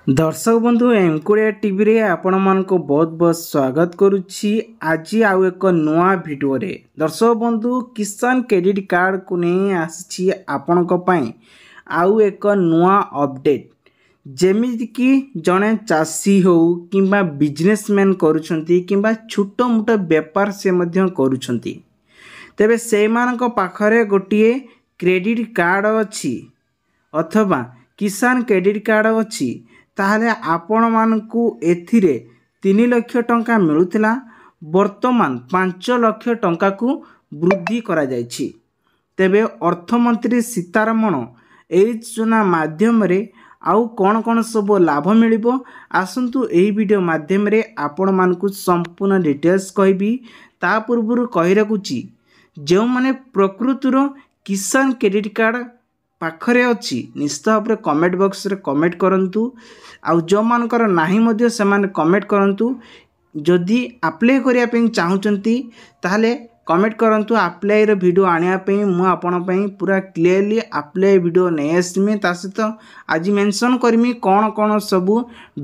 दर्शक बंधु एमकुड़िया टीवी रे आपण मानको बहुत बहुत स्वागत करुच्ची। आज आउ एक नुआ वीडियो रे दर्शक बंधु किसान क्रेडिट कार्ड को नहीं आसी आपण आउ एक नुआ अपडेट जेमिति कि जड़े चाषी हो किंबा बिजनेसमैन करुछंती किंबा छोट मोट व्यापार से मध्य करुछंती तेबे से मानक पाखरे गोटिए क्रेडिट कार्ड अछि अथवा किसान क्रेडिट कार्ड अछि ताहले आपण मानकू एथिरे 3 लाख टंका मिलुथिला वर्तमान 5 लाख टंका को वृद्धि करा जायछि। तेबे अर्थमंत्री सीतारमण एई योजना माध्यम रे आउ कौन सब लाभ मिलिबो आसंतु एही वीडियो माध्यम रे आपण मानकू संपूर्ण डिटेल्स कहबी। ता पूर्व कहि रखुची जो माने प्रकृतिर किसान क्रेडिट कार्ड पाखरे अच्छी निश्चित भाव में कमेंट बॉक्स रे कमेंट करंतु आउ जो मानकर नाही मध्य से माने कमेंट करंतु जदि अप्लाई करिया पे चाहूचंती ताहले कमेंट करंतु अप्लाई रो वीडियो आनिया पे मु आपण पे पूरा क्लियरली अप्लाई वीडियो नै आसमी ता सहित आज मेंशन करमी कौन सब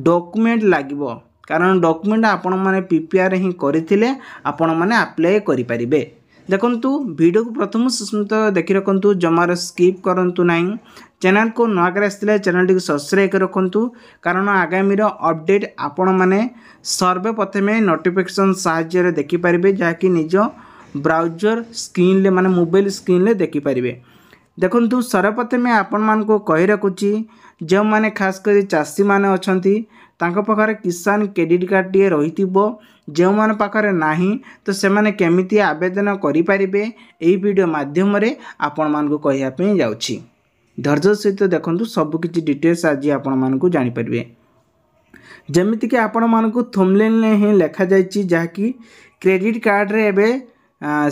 डॉक्यूमेंट लागिबो कारण डॉक्यूमेंट आपण माने पीपीआर ही करथिले आपण माने अप्लाई करि परिबे। देखंतु वीडियो को प्रथम सुस्मित देखि रखंतु जमार स्किप करंतु नहीं चैनल को नवा कर आसले चैनल टी सब्सक्राइब कर रखंतु कारण आगामी रो अपडेट आपण माने सर्वप्रथमे नोटिफिकेशन सहायता रे देखि परिबे जाकि निज ब्राउजर स्क्रीन ले माने मोबाइल स्क्रीन ले देखि परिबे। देखंतु सर्वप्रथमे आपण मान को कहि रखुची जो माने खास कर चाषी माने अछंती तांको पाखरे किसान क्रेडिट कार्ड टी रहितिबो जो माने पाखरे नाही तो से माने केमिति आवेदन करि परिबे एई वीडियो माध्यम रे आपण मान को कहिया पे जाउची। धैर्य सहित देखंतु सब किछि डिटेल्स आज आपण मान को जानि परिबे। जेमिति कि आपण मान को थंबनेल ने ही लिखा जायछि जाकि क्रेडिट कार्ड रे एबे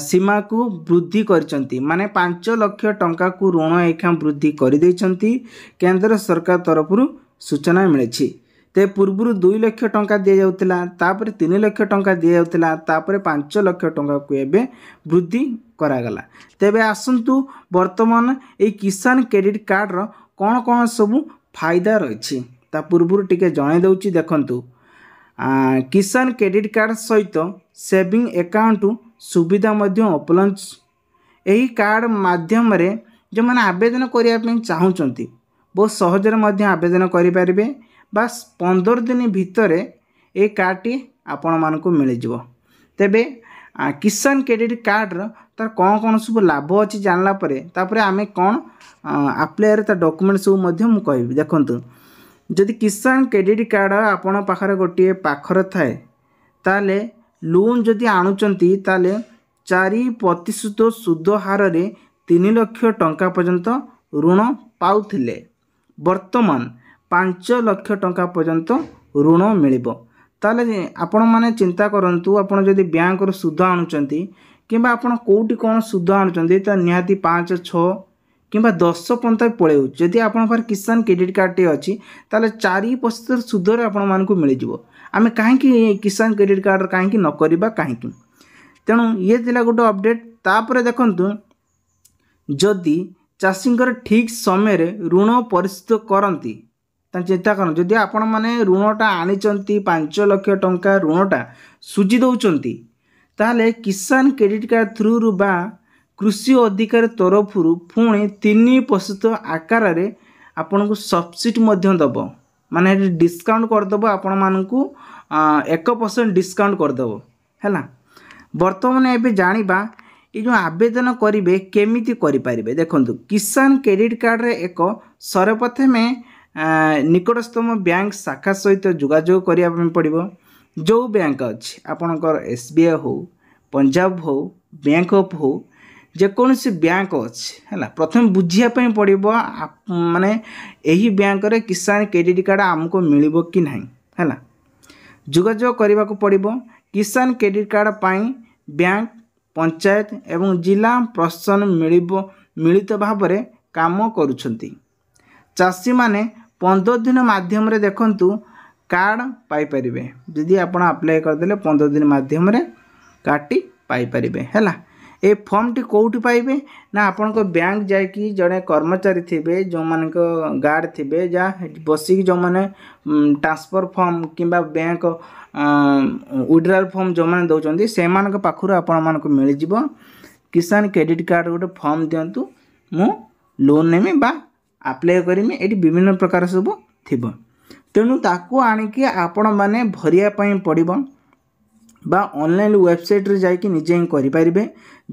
सीमा को वृद्धि करचंती माने 5 लाख टंका को ऋण एखा वृद्धि कर दैछंती केंद्र सरकार तरफ सूचना मिलेछि। ते पूर्व 2 लाख टंका दिया जाउतिला तापर 3 लाख टंका दिया जाउतिला तापर 5 लाख टंका को एबे वृद्धि करा गला। तेबे आसंतु वर्तमान ए किसान क्रेडिट कार्ड रो कौन सब फायदा रहिछि ता पूर्व टिके जणाई दउछि। देखंतु किसान क्रेडिट कार्ड सहित सेविंग अकाउंट सुविधा मध्य उपलब्ध एही कार्ड माध्यम रे जो माने आवेदन करिया पे चाहूचंती बहुत सहज रे मध्य आवेदन करि परिबे। बस 15 दिन भितर ए कार्ड टी आपण मान को मिल जिवो। तेबे किसान क्रेडिट कार्ड तार कौन सब लाभ अछि जानला परे तापरे आमे कौन अप्लाई रे ता डॉक्यूमेंट सब मध्य मु कहबी। देखंतु जदि किसान क्रेडिट कार्ड आपण पाखरे गोटिए पाखर थाए ताले लोन जदि आणुचंती ताले 4% सुद हार रे 3 लाख टंका पर्यंत ऋण पाउथिले वर्तमान 5 लाख टंका पर्यंत ऋण मिलिबो। ताले आपण माने चिंता करंतु आपण जदि बैंक रो सुद आणुचंती किंबा आपण कोउटी कोन सुद आणुचंती ता निहाती 5 6 किंबा 10% पळेउ जदि आपण पर किसान क्रेडिट कार्ड टे अछि ताले 4% सुद रे आपण मान को मिल जिवो। आमे काहे कि किसान क्रेडिट कार्ड काहे कि न करबा काहे कि तेणु ये दिला गोटे अपडेट। तापरे देखंतु जदि चाषींकर ठीक समय रे ऋण परिशोध करंती ता चिंता करन जदि आपण माने ऋणटा आनिचंती 5 लाख टंका ऋणटा सुझी दउचंती ताले किसान क्रेडिट कार्ड थ्रू रु बा कृषि अधिकारी तरफ पुणी 3% आकार रे आपण को सब्सिडी मध्य दबो माने डिस्काउंट कर दबो आपण मानकू 1% डिस्काउंट कर दबो हैला। वर्तमान एबे जानिबा ए जो आवेदन करिवे केमिति करि परिबे। देखंतु किसान क्रेडिट कार्ड रे एक सर्वप्रथमे निकटस्थम बैंक शाखा सहित जोगाजोग करिया पड़िबो। जो बैंक अछि आपनकर एसबीआई हो पंजाब हो बैंक ऑफ हो जेकोसी बैंक अच्छी है प्रथम बुझिया पड़ो माने यही बैंक रे किसान क्रेडिट कार्ड आमको मिलिबो कि नहीं है जोगाजोग करने को पड़ो। किसान क्रेडिट कार्ड पाई बैंक पंचायत एवं जिला प्रशासन मिलित भाव में काम करुछंती। चाषी माने 15 दिन माध्यम रे देखंतु कार्ड पाई परिबे जदि आपण अप्लाई करदेले 15 दिन माध्यम रे कार्ड टी पाई परिबे हैला। ए फॉर्म टी कोठी पाइबे ना आपण को बैंक जाय कि जड़े कर्मचारी थिबे जो मान को गार्ड थिबे जा बसी जो माने ट्रांसफर फॉर्म किंबा बैंक विड्रॉल फॉर्म जो माने दउचंदी से मान को पाखुर आपण मान को मिल जिवो किसान क्रेडिट कार्ड गोटे फॉर्म दियंतु मु लोन नेमी बा अप्लाई करमी एटी विभिन्न प्रकार सब थिबो तेणु ताकू आनिकी आपण माने भरिया पई पड़िबो बा ऑनलाइन वेबसाइट रे जाई कि निजे ही करि परिबे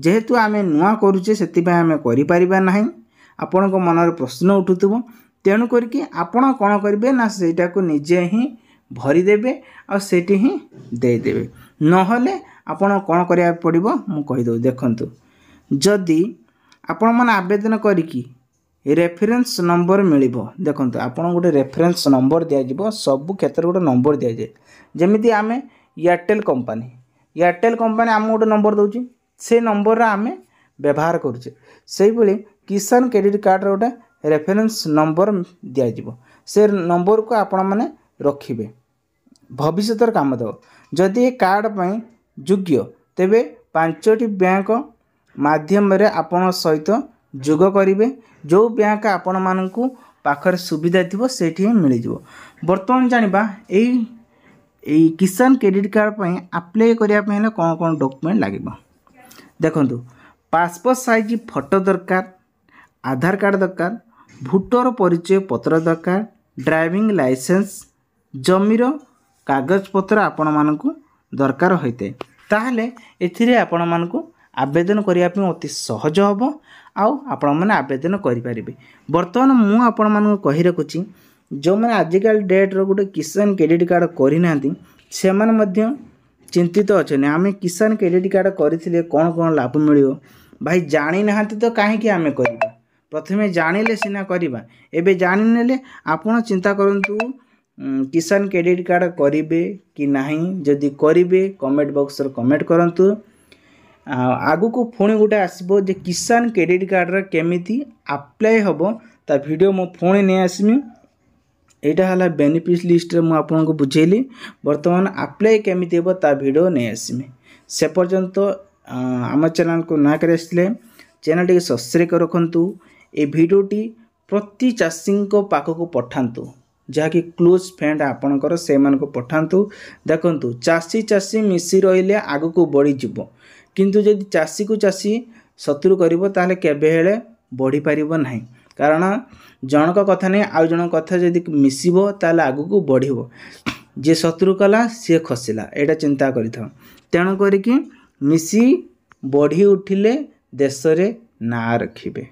जेहेतु आमे नुआ करूचे सेति पय आमे करि परिबा नाही आपण को मन रे प्रश्न उठुतबो तेणु करके आपण कोन करिवे ना सेटा को निजे ही भरी देबे आ सेटी ही दे देबे नहले आपण कोन करिया पड़िबो मु कहि दउ देखंतु जदी आपण मन आवेदन करिकी रेफरेंस नंबर मिलिबो देखंतु आपण गोटे रेफरेंस नंबर दिया जिवो सब क्षेत्र गोटे नंबर दिया जाय जेमिति आमे एयरटेल कंपनी आम गोटे नंबर दउची से नंबर रा आमे व्यवहार करूचे सेही बेले किसान क्रेडिट कार्ड रो गोटे रेफरेंस नंबर दिया जिवो से नंबर को आपण माने रखिबे भविष्यतर काम दो जदि ए कार्ड पई योग्य तेबे 5टी बैंक माध्यम रे आपण सहित जोग करिवे जो बैंक आपण मानकू पाखर सुविधा थिबो सेठी मिल जिवो वर्तमान जानिबा एई किसान क्रेडिट कार्ड पई अप्लाई करिया पई कोन कोन डॉक्यूमेंट लागिबो देखंतु पासपोर्ट साइज फोटो दरकार आधार कार्ड दरकार भोटर परिचय पत्र दरकार ड्राइविंग लाइसेंस जमीर कागज पत्र आपण मानकू दरकार होइते ताहले एथिरे आपण मानकू आवेदन करिया पई अति सहज होबो आउ आपण माने आवेदन करि परिबे वर्तमान मु आपण मानकू कहि रखुची जो मैंने आजिकल डेट रो गोटे किसान क्रेडिट कार्ड करना से मैंने चिंतित अच्छा आम किसान क्रेडिट कार्ड करथिले कौन कौन लाभ मिलियो भाई जानी ना तो कहीं आम करवा प्रथमे जानिले सीना करवा एबे जानी नेले आपण चिंता करंतु किसान क्रेडिट कार्ड करिवे कि नहीं जदि करिवे कमेंट बॉक्स रे कमेंट करंतु आगु को पुणी गोटे आसबो जे किसान क्रेडिट कार्ड रे केमिति अप्लाई हबो ता वीडियो मो पुणी नै आसमी एटा हला बेनिफिट लिस्ट रे मु आपन को बुझेली वर्तमान अप्लाई केमिति हेबो ता वीडियो नै आसमी से पर्यंत आम चैनल को ना करे आसले चैनल टी सब्सक्राइब कर रखंतु ए वीडियो टी प्रति चाषी को पाख को पठांतु जहाँकि क्लोज फ्रेंड आपणकर से मान को पठांतु देखंतु चाषी चाषी मिसी रहिले आगु को बढ़ी जिवो किंतु जदि चाषी को चाषी शत्रु करिवो ताले केबे हेले बढ़ी पारिबो नाही कारण जनक कथा नहीं आउ जन कथा जदि मिसिबो ताले आगु को बढ़िबो जे शत्रु कला सी खसिला एटा चिंता करिथा तेणु करिकी मिसी बढ़ी उठिले देश रे ना रखिबे।